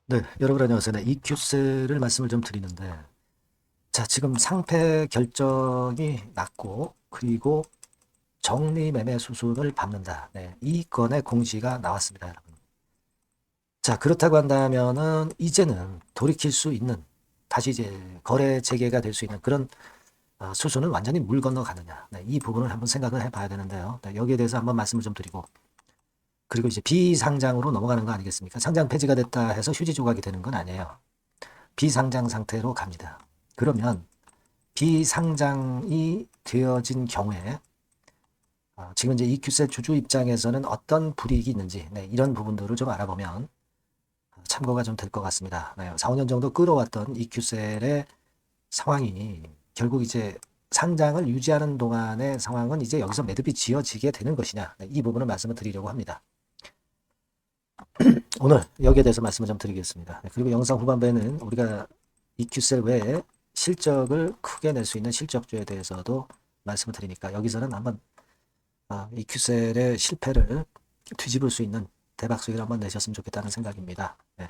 네, 여러분 안녕하세요. 네, EQ세를 말씀을 좀 드리는데, 자, 지금 상패 결정이 났고, 그리고 정리매매 수순을 밟는다. 네, 이 건의 공시가 나왔습니다, 여러분. 자, 그렇다고 한다면은, 이제는 돌이킬 수 있는, 다시 이제 거래 재개가 될 수 있는 그런 수순은 완전히 물 건너가느냐. 네, 이 부분을 한번 생각을 해봐야 되는데요. 네, 여기에 대해서 한번 말씀을 좀 드리고, 그리고 이제 비상장으로 넘어가는 거 아니겠습니까? 상장 폐지가 됐다 해서 휴지 조각이 되는 건 아니에요. 비상장 상태로 갑니다. 그러면 비상장이 되어진 경우에 지금 이제 EQ세 주주 입장에서는 어떤 불이익이 있는지 이런 부분들을 좀 알아보면 참고가 좀 될 것 같습니다. 4, 5년 정도 끌어왔던 EQ셀의 상황이 결국 이제 상장을 유지하는 동안의 상황은 이제 여기서 매듭이 지어지게 되는 것이냐, 이 부분을 말씀을 드리려고 합니다. 오늘 여기에 대해서 말씀을 좀 드리겠습니다. 그리고 영상 후반부에는 우리가 EQ셀 외에 실적을 크게 낼 수 있는 실적주에 대해서도 말씀을 드리니까 여기서는 한번 EQ셀의 실패를 뒤집을 수 있는 대박 수익을 한번 내셨으면 좋겠다는 생각입니다. 네.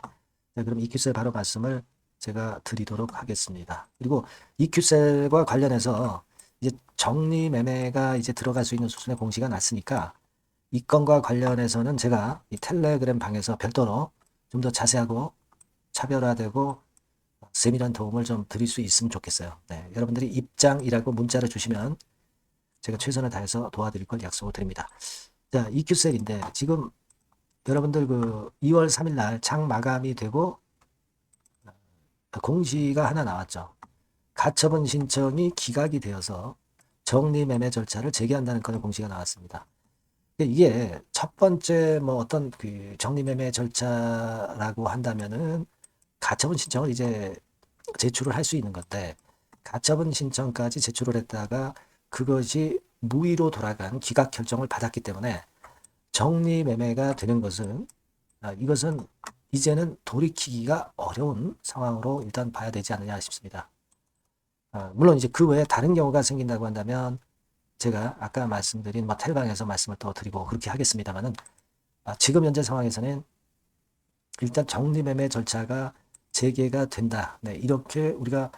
네, 그럼 EQ셀 바로 말씀을 제가 드리도록 하겠습니다. 그리고 EQ셀과 관련해서 이제 정리 매매가 이제 들어갈 수 있는 수준의 공시가 났으니까 이 건과 관련해서는 제가 이 텔레그램 방에서 별도로 좀 더 자세하고 차별화되고 세밀한 도움을 좀 드릴 수 있으면 좋겠어요. 네, 여러분들이 입장이라고 문자를 주시면 제가 최선을 다해서 도와드릴 걸 약속을 드립니다. 자, EQ셀인데 지금 여러분들 그 2월 3일 날 장 마감이 되고 공시가 하나 나왔죠. 가처분 신청이 기각이 되어서 정리매매 절차를 재개한다는 그런 공시가 나왔습니다. 이게 첫 번째 뭐 어떤 그 정리매매 절차라고 한다면은 가처분 신청을 이제 제출을 할 수 있는 건데 가처분 신청까지 제출을 했다가 그것이 무의로 돌아간 기각 결정을 받았기 때문에 정리매매가 되는 것은 이것은 이제는 돌이키기가 어려운 상황으로 일단 봐야 되지 않느냐 싶습니다. 물론 이제 그 외에 다른 경우가 생긴다고 한다면 제가 아까 말씀드린 뭐 텔방에서 말씀을 또 드리고 그렇게 하겠습니다만은 지금 현재 상황에서는 일단 정리매매 절차가 재개가 된다. 네, 이렇게 우리가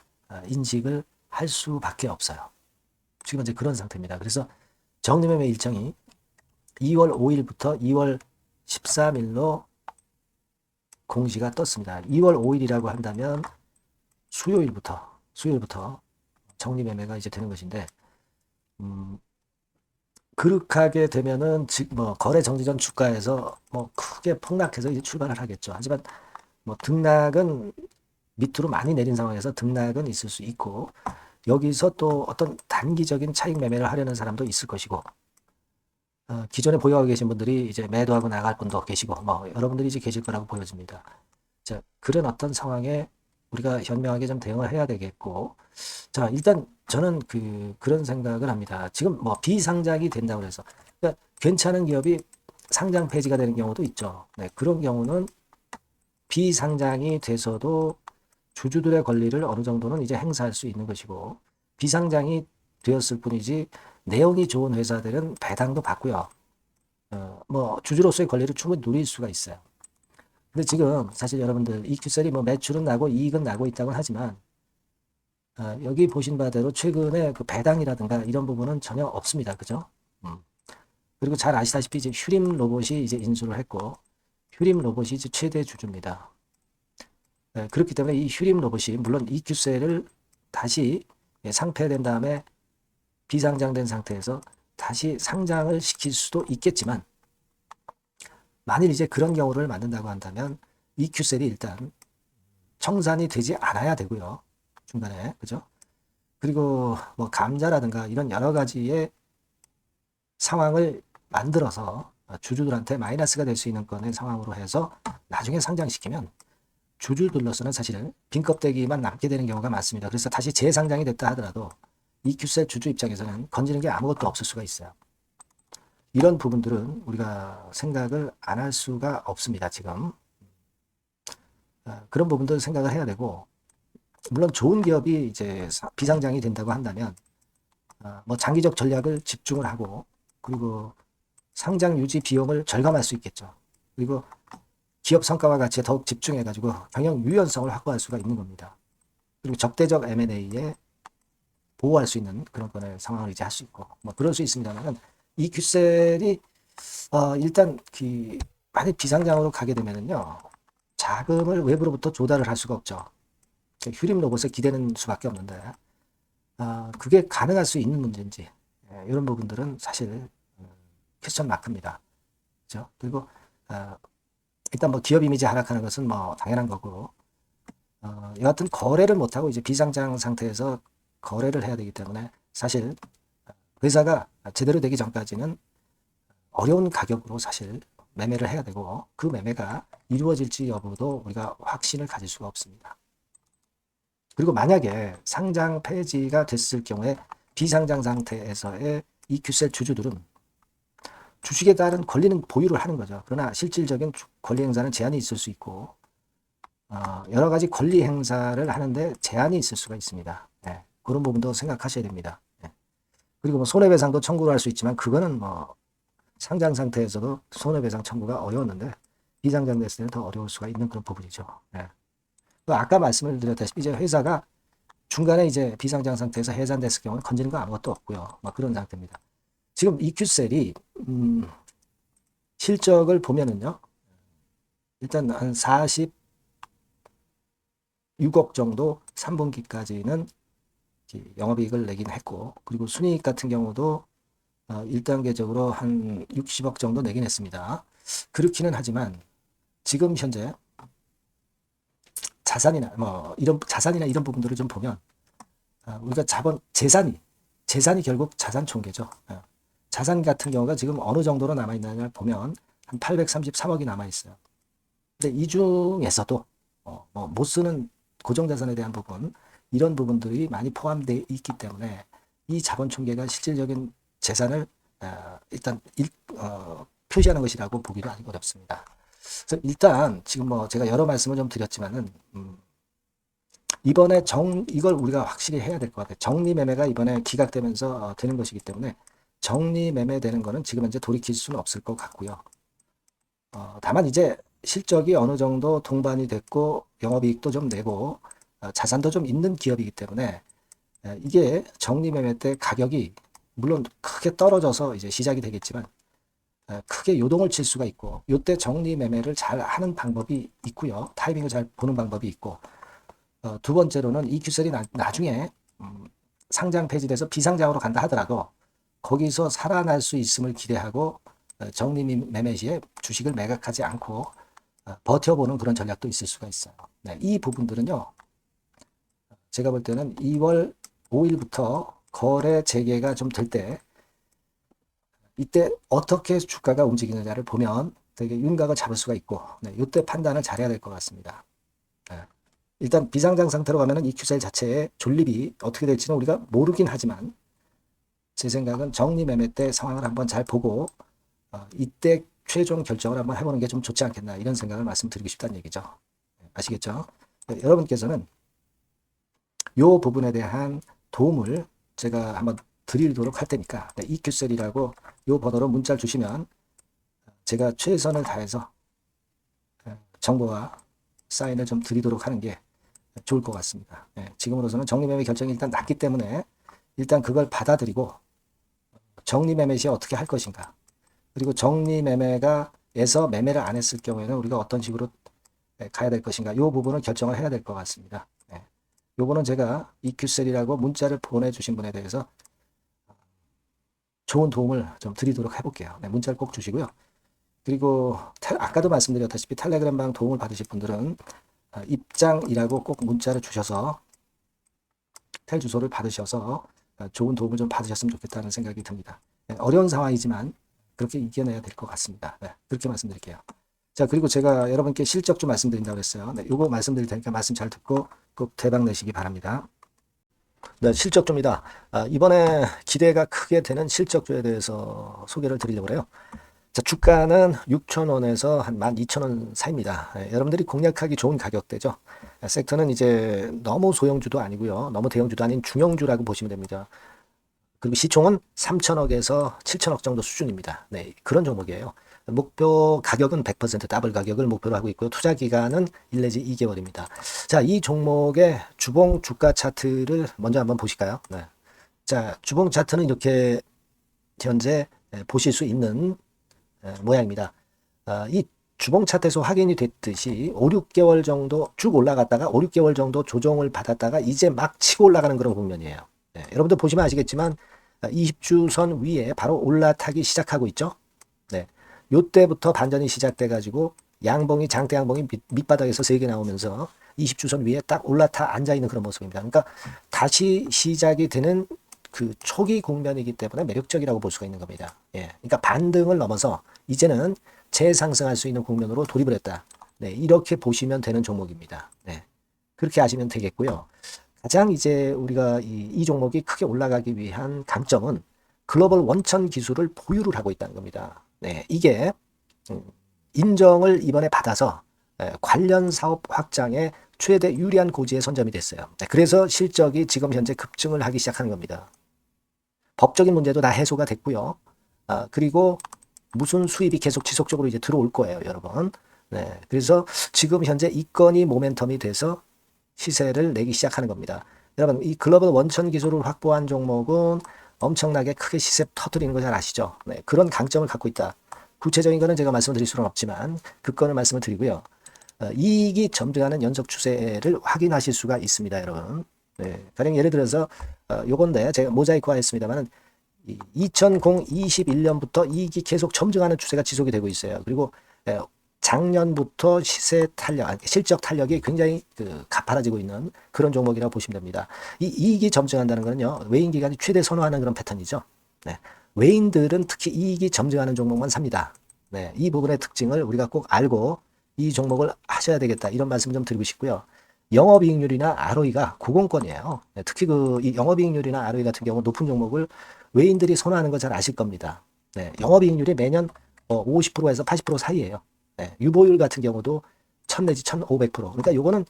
인식을 할 수밖에 없어요. 지금 현재 그런 상태입니다. 그래서 정리매매 일정이 2월 5일부터 2월 13일로 공시가 떴습니다. 2월 5일이라고 한다면 수요일부터 정리매매가 이제 되는 것인데 그렇게 되면은 뭐 거래 정지 전 주가에서 뭐 크게 폭락해서 이제 출발을 하겠죠. 하지만 뭐 등락은 밑으로 많이 내린 상황에서 등락은 있을 수 있고 여기서 또 어떤 단기적인 차익 매매를 하려는 사람도 있을 것이고 기존에 보유하고 계신 분들이 이제 매도하고 나갈 분도 계시고 뭐 여러분들이 이제 계실 거라고 보여집니다. 자, 그런 어떤 상황에 우리가 현명하게 좀 대응을 해야 되겠고 자, 일단 저는 그런 생각을 합니다. 지금 뭐 비상장이 된다고 해서 그러니까 괜찮은 기업이 상장 폐지가 되는 경우도 있죠. 네, 그런 경우는 비상장이 돼서도 주주들의 권리를 어느 정도는 이제 행사할 수 있는 것이고 비상장이 되었을 뿐이지 내용이 좋은 회사들은 배당도 받고요. 뭐 주주로서의 권리를 충분히 누릴 수가 있어요. 근데 지금 사실 여러분들 EQ셀이 뭐 매출은 나고 이익은 나고 있다고 하지만 여기 보신 바대로 최근에 그 배당이라든가 이런 부분은 전혀 없습니다. 그죠? 그리고 잘 아시다시피 이제 휴림 로봇이 이제 인수를 했고 휴림 로봇이 이제 최대 주주입니다. 그렇기 때문에 이 휴림 로봇이 물론 EQ셀을 다시 상폐된 다음에 비상장된 상태에서 다시 상장을 시킬 수도 있겠지만 만일 이제 그런 경우를 만든다고 한다면 EQ셀이 일단 청산이 되지 않아야 되고요. 중간에. 그죠? 그리고 뭐 감자라든가 이런 여러 가지의 상황을 만들어서 주주들한테 마이너스가 될 수 있는 건의 상황으로 해서 나중에 상장시키면 주주들로서는 사실은 빈 껍데기만 남게 되는 경우가 많습니다. 그래서 다시 재상장이 됐다 하더라도 EQ셀 주주 입장에서는 건지는 게 아무것도 없을 수가 있어요. 이런 부분들은 우리가 생각을 안 할 수가 없습니다. 지금 그런 부분들 생각을 해야 되고 물론 좋은 기업이 이제 비상장이 된다고 한다면 뭐 장기적 전략을 집중을 하고 그리고 상장 유지 비용을 절감할 수 있겠죠. 그리고 기업 성과와 가치에 더욱 집중해가지고 경영 유연성을 확보할 수가 있는 겁니다. 그리고 적대적 M&A에 보호할 수 있는 그런 거는 상황을 이제 할 수 있고 뭐 그럴 수 있습니다만 이 큐셀이 일단 만약 비상장으로 가게 되면은요 자금을 외부로부터 조달을 할 수가 없죠. 휴림 로봇에 기대는 수밖에 없는데 그게 가능할 수 있는 문제인지 이런 부분들은 사실 퀘스천 마크입니다. 그렇죠? 그리고 일단 뭐 기업 이미지 하락하는 것은 뭐 당연한 거고 여하튼 거래를 못하고 이제 비상장 상태에서 거래를 해야 되기 때문에 사실 회사가 제대로 되기 전까지는 어려운 가격으로 사실 매매를 해야 되고 그 매매가 이루어질지 여부도 우리가 확신을 가질 수가 없습니다. 그리고 만약에 상장 폐지가 됐을 경우에 비상장 상태에서의 이 큐셀 주주들은 주식에 따른 권리는 보유를 하는 거죠. 그러나 실질적인 권리 행사는 제한이 있을 수 있고 여러 가지 권리 행사를 하는데 제한이 있을 수가 있습니다. 네, 그런 부분도 생각하셔야 됩니다. 네. 그리고 뭐 손해배상도 청구를 할 수 있지만 그거는 뭐 상장 상태에서도 손해배상 청구가 어려웠는데 비상장 됐을 때는 더 어려울 수가 있는 그런 부분이죠. 네. 아까 말씀을 드렸다시피 이제 회사가 중간에 이제 비상장 상태에서 해산됐을 경우는 건지는 거 아무것도 없고요. 뭐 그런 상태입니다. 지금 EQ셀이 실적을 보면은요. 일단 한 46억 정도 3분기까지는 영업이익을 내긴 했고 그리고 순이익 같은 경우도 1단계적으로 한 60억 정도 내긴 했습니다. 그렇기는 하지만 지금 현재 자산이나 이런 부분들을 좀 보면 우리가 재산이 결국 자산 총계죠. 자산 같은 경우가 지금 어느 정도로 남아 있느냐 보면 한 833억이 남아 있어요. 근데 이 중에서도 못 쓰는 고정자산에 대한 부분 이런 부분들이 많이 포함되어 있기 때문에 이 자본 총계가 실질적인 재산을 일단 표시하는 것이라고 보기도 아주 어렵습니다. 그래서 일단 지금 뭐 제가 여러 말씀을 좀 드렸지만은 이번에 이걸 우리가 확실히 해야 될 것 같아요. 정리매매가 이번에 기각되면서 되는 것이기 때문에 정리매매 되는 거는 지금 현재 돌이킬 수는 없을 것 같고요. 다만 이제 실적이 어느 정도 동반이 됐고 영업이익도 좀 내고 자산도 좀 있는 기업이기 때문에 이게 정리매매 때 가격이 물론 크게 떨어져서 이제 시작이 되겠지만 크게 요동을 칠 수가 있고 이때 정리매매를 잘 하는 방법이 있고요. 타이밍을 잘 보는 방법이 있고 두 번째로는 이 큐셀이 나중에 상장 폐지돼서 비상장으로 간다 하더라도 거기서 살아날 수 있음을 기대하고 정리매매 시에 주식을 매각하지 않고 버텨보는 그런 전략도 있을 수가 있어요. 네, 이 부분들은요. 제가 볼 때는 2월 5일부터 거래 재개가 좀 될 때 이때 어떻게 주가가 움직이느냐를 보면 되게 윤곽을 잡을 수가 있고 이때 판단을 잘해야 될 것 같습니다. 일단 비상장 상태로 가면은 이 큐셀 자체의 존립이 어떻게 될지는 우리가 모르긴 하지만 제 생각은 정리매매 때 상황을 한번 잘 보고 이때 최종 결정을 한번 해보는 게 좀 좋지 않겠나 이런 생각을 말씀드리고 싶다는 얘기죠. 아시겠죠? 여러분께서는 이 부분에 대한 도움을 제가 한번 드리도록 할 테니까 EQ셀이라고 이 번호로 문자를 주시면 제가 최선을 다해서 정보와 사인을 좀 드리도록 하는 게 좋을 것 같습니다. 지금으로서는 정리매매 결정이 일단 났기 때문에 일단 그걸 받아들이고 정리매매 시에 어떻게 할 것인가 그리고 정리매매가에서 매매를 안 했을 경우에는 우리가 어떤 식으로 가야 될 것인가 이 부분을 결정을 해야 될 것 같습니다. 요거는 제가 EQ셀이라고 문자를 보내주신 분에 대해서 좋은 도움을 좀 드리도록 해볼게요. 문자를 꼭 주시고요. 그리고 아까도 말씀드렸다시피 텔레그램방 도움을 받으실 분들은 입장이라고 꼭 문자를 주셔서 텔 주소를 받으셔서 좋은 도움을 좀 받으셨으면 좋겠다는 생각이 듭니다. 어려운 상황이지만 그렇게 이겨내야 될 것 같습니다. 그렇게 말씀드릴게요. 자, 그리고 제가 여러분께 실적 좀 말씀드린다고 했어요. 요거 말씀드릴 테니까 말씀 잘 듣고 꼭 대박 내시기 바랍니다. 네, 실적주입니다. 이번에 기대가 크게 되는 실적주에 대해서 소개를 드리려고 해요. 자, 주가는 6,000원에서 한 12,000원 사이입니다. 여러분들이 공략하기 좋은 가격대죠. 섹터는 이제 너무 소형주도 아니고요. 너무 대형주도 아닌 중형주라고 보시면 됩니다. 그리고 시총은 3,000억에서 7,000억 정도 수준입니다. 네, 그런 종목이에요. 목표 가격은 100% 더블 가격을 목표로 하고 있고요. 투자 기간은 1 내지 2개월입니다. 자, 이 종목의 주봉 주가 차트를 먼저 한번 보실까요? 네. 자, 주봉 차트는 이렇게 현재 보실 수 있는 모양입니다. 이 주봉 차트에서 확인이 됐듯이 5, 6개월 정도 쭉 올라갔다가 5, 6개월 정도 조정을 받았다가 이제 막 치고 올라가는 그런 국면이에요. 네, 여러분들 보시면 아시겠지만 20주선 위에 바로 올라타기 시작하고 있죠. 네, 요때부터 반전이 시작돼 가지고 양봉이 장대 양봉이 밑바닥에서 3개 나오면서 20주선 위에 딱 올라타 앉아 있는 그런 모습입니다. 그러니까 다시 시작이 되는 그 초기 국면이기 때문에 매력적이라고 볼 수가 있는 겁니다. 예, 그러니까 반등을 넘어서 이제는 재상승할 수 있는 국면으로 돌입을 했다. 네, 이렇게 보시면 되는 종목입니다. 네, 그렇게 아시면 되겠고요. 가장 이제 우리가 이 종목이 크게 올라가기 위한 강점은 글로벌 원천 기술을 보유를 하고 있다는 겁니다. 네, 이게 인정을 이번에 받아서 관련 사업 확장에 최대 유리한 고지에 선점이 됐어요. 네, 그래서 실적이 지금 현재 급증을 하기 시작하는 겁니다. 법적인 문제도 다 해소가 됐고요. 그리고 무슨 수입이 계속 지속적으로 이제 들어올 거예요, 여러분. 네, 그래서 지금 현재 이 건이 모멘텀이 돼서 시세를 내기 시작하는 겁니다. 여러분, 이 글로벌 원천 기술을 확보한 종목은 엄청나게 크게 시세 터뜨리는 거 잘 아시죠? 네, 그런 강점을 갖고 있다. 구체적인 거는 제가 말씀드릴 수는 없지만 그 건을 말씀을 드리고요. 이익이 점증하는 연속 추세를 확인하실 수가 있습니다, 여러분. 네, 가령 예를 들어서 요건데 제가 모자이크화 했습니다만은 2021년부터 이익이 계속 점증하는 추세가 지속이 되고 있어요. 그리고 작년부터 시세 탄력, 실적 탄력이 굉장히 가파라지고 있는 그런 종목이라고 보시면 됩니다. 이 이익이 점증한다는 것은요, 외인 기관이 최대 선호하는 그런 패턴이죠. 네, 외인들은 특히 이익이 점증하는 종목만 삽니다. 네, 이 부분의 특징을 우리가 꼭 알고 이 종목을 하셔야 되겠다, 이런 말씀 좀 드리고 싶고요. 영업이익률이나 ROE가 고공권이에요. 네, 특히 이 영업이익률이나 ROE 같은 경우 높은 종목을 외인들이 선호하는 거 잘 아실 겁니다. 네, 영업이익률이 매년 50%에서 80% 사이에요. 네, 유보율 같은 경우도 1000 내지 1500%. 그러니까 요거는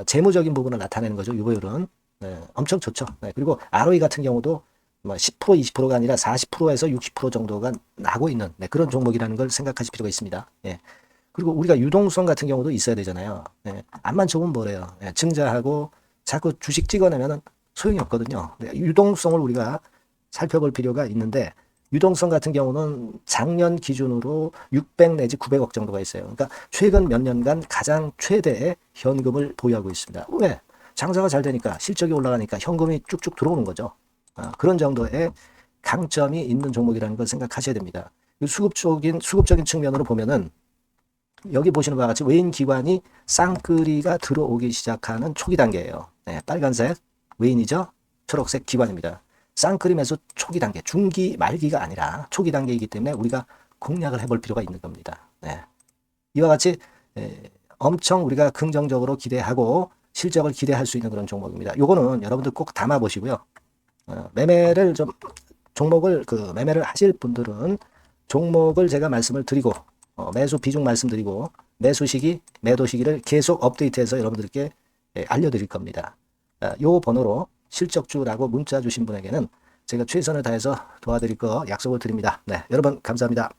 재무적인 부분을 나타내는 거죠. 유보율은. 네, 엄청 좋죠. 네, 그리고 ROE 같은 경우도 10% 20%가 아니라 40%에서 60% 정도가 나고 있는 그런 종목이라는 걸 생각하실 필요가 있습니다. 예. 그리고 우리가 유동성 같은 경우도 있어야 되잖아요. 예. 암만 좋으면 뭐래요. 예. 증자하고 자꾸 주식 찍어내면 소용이 없거든요. 유동성을 우리가 살펴볼 필요가 있는데, 유동성 같은 경우는 작년 기준으로 600 내지 900억 정도가 있어요. 그러니까 최근 몇 년간 가장 최대의 현금을 보유하고 있습니다. 왜? 장사가 잘 되니까, 실적이 올라가니까 현금이 쭉쭉 들어오는 거죠. 그런 정도의 강점이 있는 종목이라는 걸 생각하셔야 됩니다. 수급적인 측면으로 보면은 여기 보시는 바와 같이 외인 기관이 쌍끌이가 들어오기 시작하는 초기 단계예요. 네, 빨간색 외인이죠. 초록색 기관입니다. 쌍끌이 매수 초기 단계, 중기 말기가 아니라 초기 단계이기 때문에 우리가 공략을 해볼 필요가 있는 겁니다. 네. 이와 같이 엄청 우리가 긍정적으로 기대하고 실적을 기대할 수 있는 그런 종목입니다. 요거는 여러분들 꼭 담아 보시고요. 매매를 좀 종목을 매매를 하실 분들은 종목을 제가 말씀을 드리고 매수 비중 말씀드리고 매수 시기, 매도 시기를 계속 업데이트해서 여러분들께 알려드릴 겁니다. 요 번호로 실적주라고 문자 주신 분에게는 제가 최선을 다해서 도와드릴 거 약속을 드립니다. 네, 여러분 감사합니다.